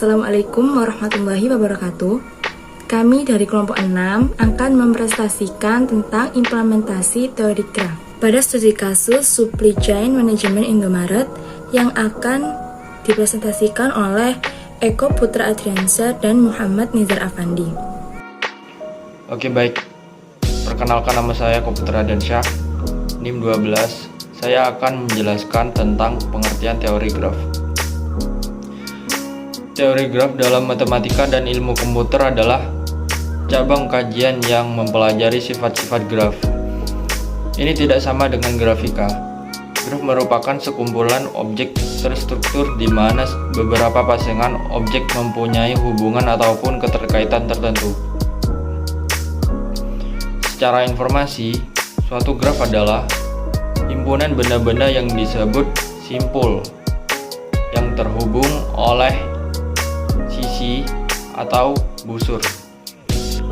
Assalamualaikum warahmatullahi wabarakatuh. Kami dari kelompok 6 akan mempresentasikan tentang implementasi teori graf pada studi kasus supply chain management Indomaret yang akan dipresentasikan oleh Eko Putra Adriansyah dan Muhammad Nizar Afandi. Oke, baik. Perkenalkan, nama saya Eko Putra Adriansyah, NIM 12. Saya akan menjelaskan tentang pengertian teori graf. Teori graf dalam matematika dan ilmu komputer adalah cabang kajian yang mempelajari sifat-sifat graf. Ini tidak sama dengan grafika. Graf merupakan sekumpulan objek terstruktur di mana beberapa pasangan objek mempunyai hubungan ataupun keterkaitan tertentu. Secara informasi, suatu graf adalah himpunan benda-benda yang disebut simpul yang terhubung oleh sisi atau busur.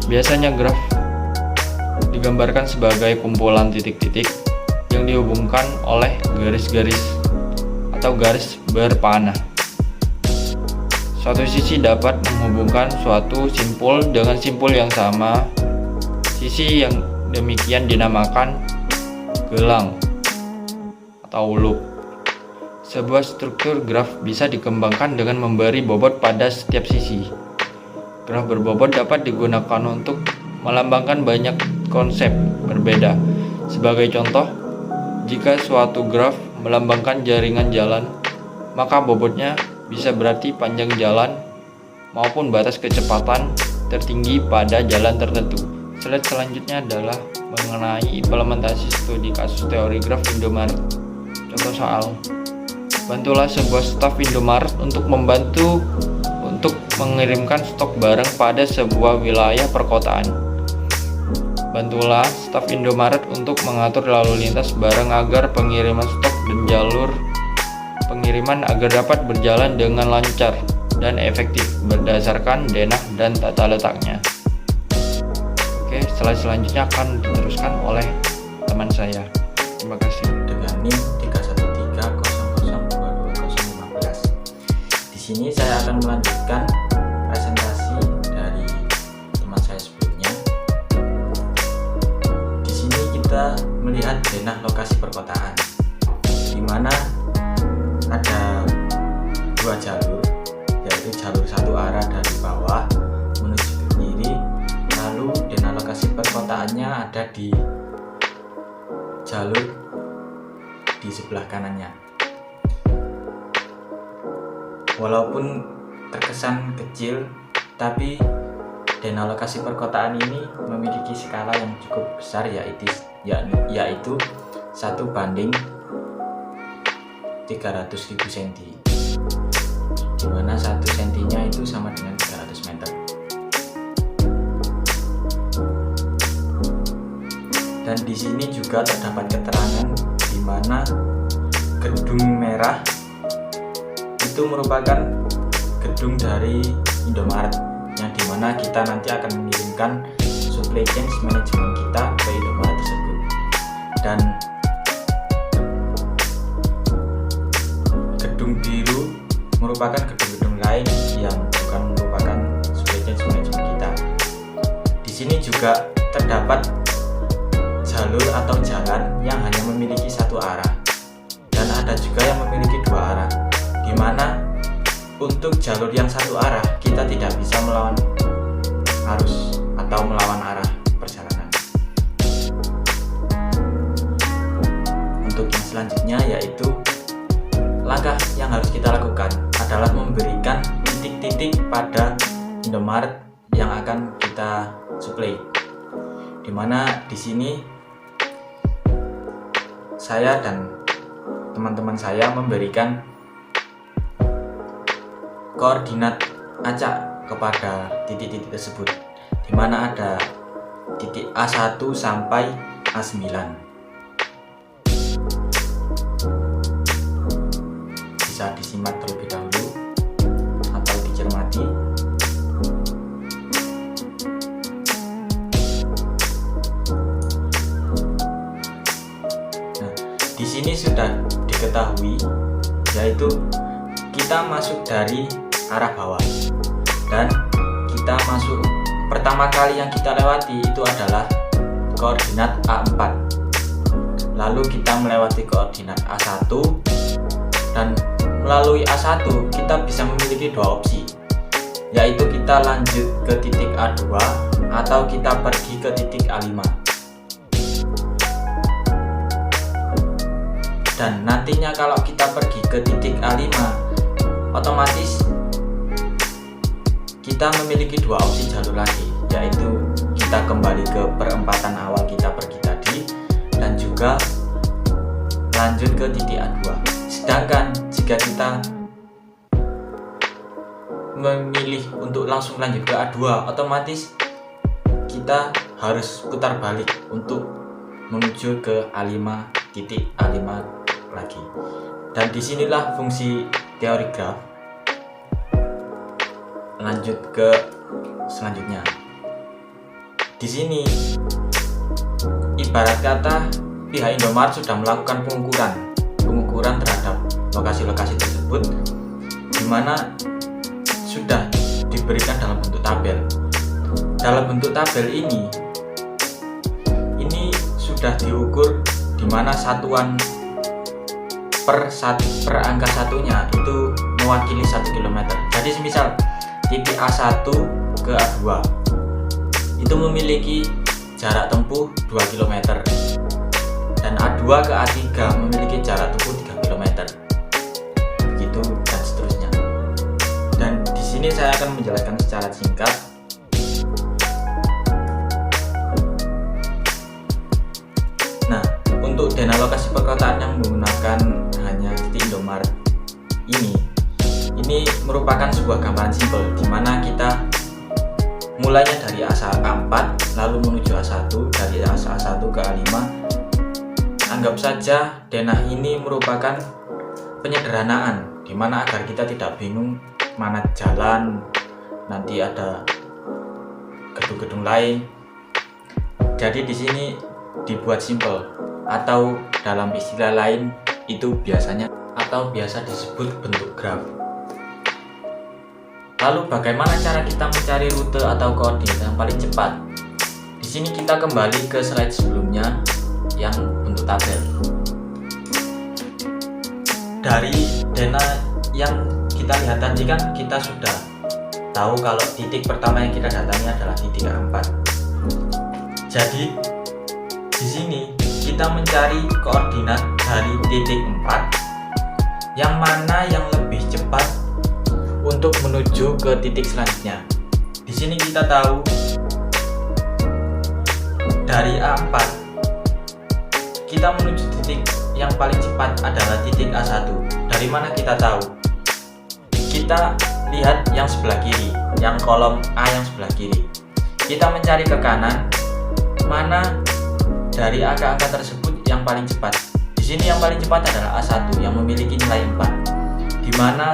Biasanya graf digambarkan sebagai kumpulan titik-titik yang dihubungkan oleh garis-garis atau garis berpanah. Suatu sisi dapat menghubungkan suatu simpul dengan simpul yang sama. Sisi yang demikian dinamakan gelang atau loop. Sebuah struktur graf bisa dikembangkan dengan memberi bobot pada setiap sisi. Graf berbobot dapat digunakan untuk melambangkan banyak konsep berbeda. Sebagai contoh, jika suatu graf melambangkan jaringan jalan, maka bobotnya bisa berarti panjang jalan maupun batas kecepatan tertinggi pada jalan tertentu. Slide selanjutnya adalah mengenai implementasi studi kasus teori graf Indomaret. Contoh soal: bantulah sebuah staf Indomaret untuk mengirimkan stok barang pada sebuah wilayah perkotaan. Bantulah staf Indomaret untuk mengatur lalu lintas barang agar pengiriman stok dan jalur pengiriman agar dapat berjalan dengan lancar dan efektif berdasarkan denah dan tata letaknya. Oke, slide selanjutnya akan diteruskan oleh teman saya. Terima kasih. Dengan NIM 313002215. Di sini saya akan melanjutkan presentasi dari teman saya sebelumnya. Di sini kita melihat denah lokasi perkotaan, di mana ada dua jalur, yaitu jalur satu arah dari bawah menuju ke kiri, lalu denah lokasi perkotaannya ada di jalur di sebelah kanannya. Walaupun terkesan kecil, tapi denah lokasi perkotaan ini memiliki skala yang cukup besar, yaitu 1:300.000 cm, di mana 1 cm-nya itu sama dengan 300 meter. Dan di sini juga terdapat keterangan di mana gedung merah itu merupakan gedung dari Indomaret, yang dimana kita nanti akan mengirimkan supply chain management kita ke Indomaret tersebut. Dan gedung biru merupakan gedung-gedung lain yang bukan merupakan supply chain management kita. Di sini juga terdapat jalur atau jalan yang hanya memiliki satu arah, dan ada juga yang memiliki dua arah, di mana untuk jalur yang satu arah kita tidak bisa melawan arus atau melawan arah perjalanan. Untuk yang selanjutnya, yaitu langkah yang harus kita lakukan adalah memberikan titik-titik pada Indomaret yang akan kita supply, di mana di sini saya dan teman-teman saya memberikan koordinat acak kepada titik-titik tersebut, di mana ada titik A1 sampai A9. Bisa disimak terlebih dahulu atau dicermati. Nah, di sini sudah diketahui, yaitu kita masuk dari arah bawah. Dan kita masuk, pertama kali yang kita lewati itu adalah koordinat A4. Lalu kita melewati koordinat A1, dan melalui A1 kita bisa memiliki dua opsi, yaitu kita lanjut ke titik A2 atau kita pergi ke titik A5. Dan nantinya kalau kita pergi ke titik A5, otomatis kita memiliki dua opsi jalur lagi, yaitu kita kembali ke perempatan awal kita pergi tadi dan juga lanjut ke titik A2. Sedangkan jika kita memilih untuk langsung lanjut ke A2, otomatis kita harus putar balik untuk menuju ke A5, titik A5 lagi. Dan disinilah fungsi teori graf. Lanjut ke selanjutnya. Di sini ibarat kata pihak Indomaret sudah melakukan pengukuran terhadap lokasi-lokasi tersebut, di mana sudah diberikan dalam bentuk tabel. Dalam bentuk tabel ini sudah diukur, di mana satuan per angka satunya itu mewakili 1 km. Jadi semisal titik A1 ke A2 itu memiliki jarak tempuh 2 km, dan A2 ke A3 memiliki jarak tempuh 3 km, begitu dan seterusnya. Dan di sini saya akan menjelaskan secara singkat. Nah, untuk dana lokasi perkotaan yang menggunakan hanya titik Indomaret ini merupakan sebuah gambaran simpel, di mana kita mulainya dari A4 lalu menuju A1, dari A1 ke A5. Anggap saja denah ini merupakan penyederhanaan, di mana agar kita tidak bingung mana jalan, nanti ada gedung-gedung lain. Jadi di sini dibuat simpel, atau dalam istilah lain itu biasa disebut bentuk graf. Lalu bagaimana cara kita mencari rute atau koordinat yang paling cepat? Di sini kita kembali ke slide sebelumnya yang bentuk tabel. Dari dana yang kita lihat tadi kan kita sudah tahu kalau titik pertama yang kita datangi adalah titik A4. Jadi di sini kita mencari koordinat dari titik 4 yang mana yang lebih cepat untuk menuju ke titik selanjutnya. Di sini kita tahu dari A4 kita menuju titik yang paling cepat adalah titik A1. Dari mana kita tahu? Kita lihat yang sebelah kiri, yang kolom A yang sebelah kiri. Kita mencari ke kanan, mana dari angka-angka tersebut yang paling cepat. Di sini yang paling cepat adalah A1 yang memiliki nilai 4, di mana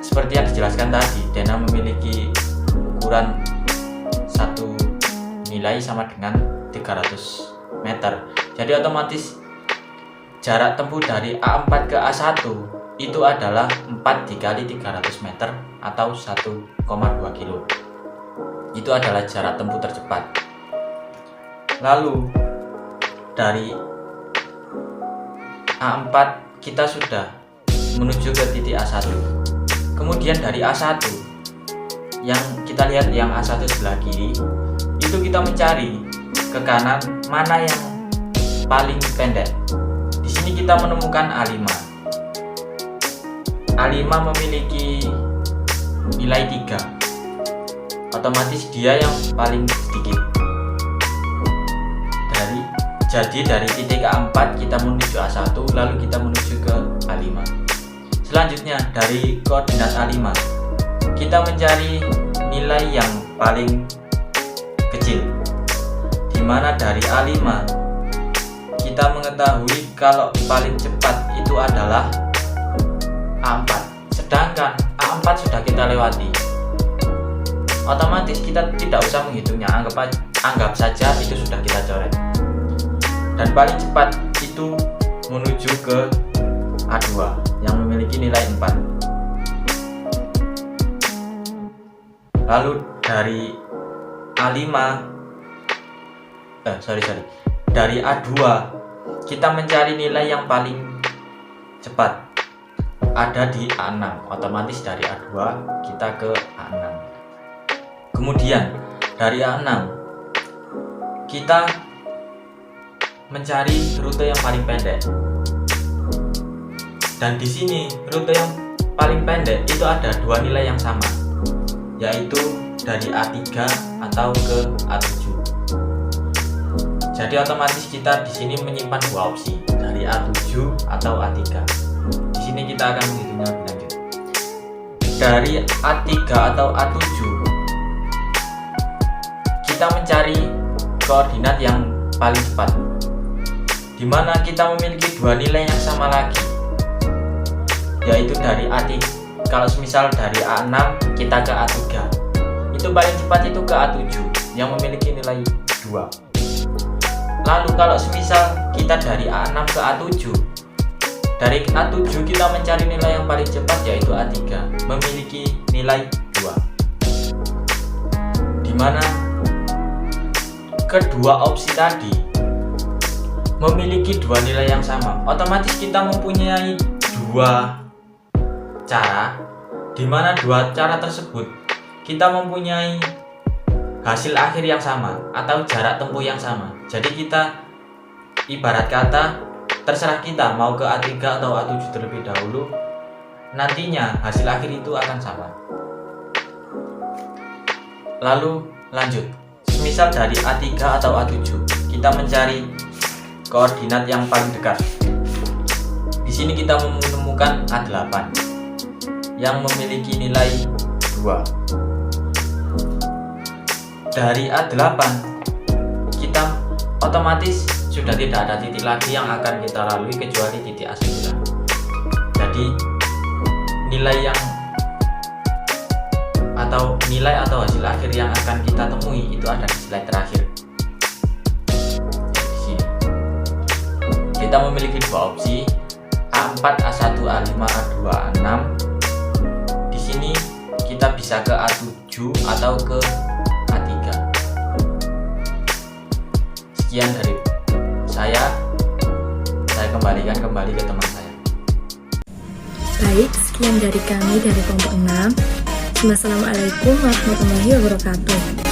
seperti yang dijelaskan tadi, dana memiliki ukuran satu nilai sama dengan 300 meter. Jadi otomatis jarak tempuh dari A4 ke A1 itu adalah 4 dikali 300 meter atau 1,2 kilo. Itu adalah jarak tempuh tercepat. Lalu dari A4 kita sudah menuju ke titik A1. Kemudian dari A1 yang kita lihat yang A1 sebelah kiri, itu kita mencari ke kanan mana yang paling pendek. Di sini kita menemukan A5. A5 memiliki nilai 3. Otomatis dia yang paling sedikit. Jadi dari titik A4 kita menuju A1, lalu kita menuju ke A5. Selanjutnya dari koordinat A5 kita mencari nilai yang paling kecil, dimana dari A5 kita mengetahui kalau paling cepat itu adalah A4, sedangkan A4 sudah kita lewati. Otomatis kita tidak usah menghitungnya, anggap saja itu sudah kita coret. Dan paling cepat itu menuju ke A2 yang memiliki nilai 4. Lalu dari A5 dari A2 kita mencari nilai yang paling cepat, ada di A6. Otomatis dari A2 kita ke A6. Kemudian dari A6 kita mencari rute yang paling pendek. Dan di sini rute yang paling pendek itu ada dua nilai yang sama, yaitu dari A3 atau ke A7. Jadi otomatis kita di sini menyimpan dua opsi, dari A7 atau A3. Di sini kita akan menghitungnya lebih lanjut. Dari A3 atau A7 kita mencari koordinat yang paling cepat, di mana kita memiliki dua nilai yang sama lagi, yaitu dari A3. Kalau semisal dari A6 kita ke A3, itu paling cepat itu ke A7 yang memiliki nilai 2. Lalu kalau semisal kita dari A6 ke A7, dari A7 kita mencari nilai yang paling cepat yaitu A3, memiliki nilai 2. Dimana kedua opsi tadi memiliki dua nilai yang sama, otomatis kita mempunyai dua cara, dimana dua cara tersebut kita mempunyai hasil akhir yang sama atau jarak tempuh yang sama. Jadi kita ibarat kata terserah kita mau ke A3 atau A7 terlebih dahulu, nantinya hasil akhir itu akan sama. Lalu lanjut, misal dari A3 atau A7 kita mencari koordinat yang paling dekat. Di sini kita menemukan A8 yang memiliki nilai 2. Dari A8 kita otomatis sudah tidak ada titik lagi yang akan kita lalui kecuali titik A9. Jadi nilai atau hasil akhir yang akan kita temui itu ada di slide terakhir. Di sini kita memiliki dua opsi, A4, A1, A5, A2, A6. Di sini kita bisa ke A7 atau ke A3. Sekian dari saya kembalikan kembali ke teman saya. Baik, sekian dari kami dari kelompok 6. Wassalamualaikum warahmatullahi wabarakatuh.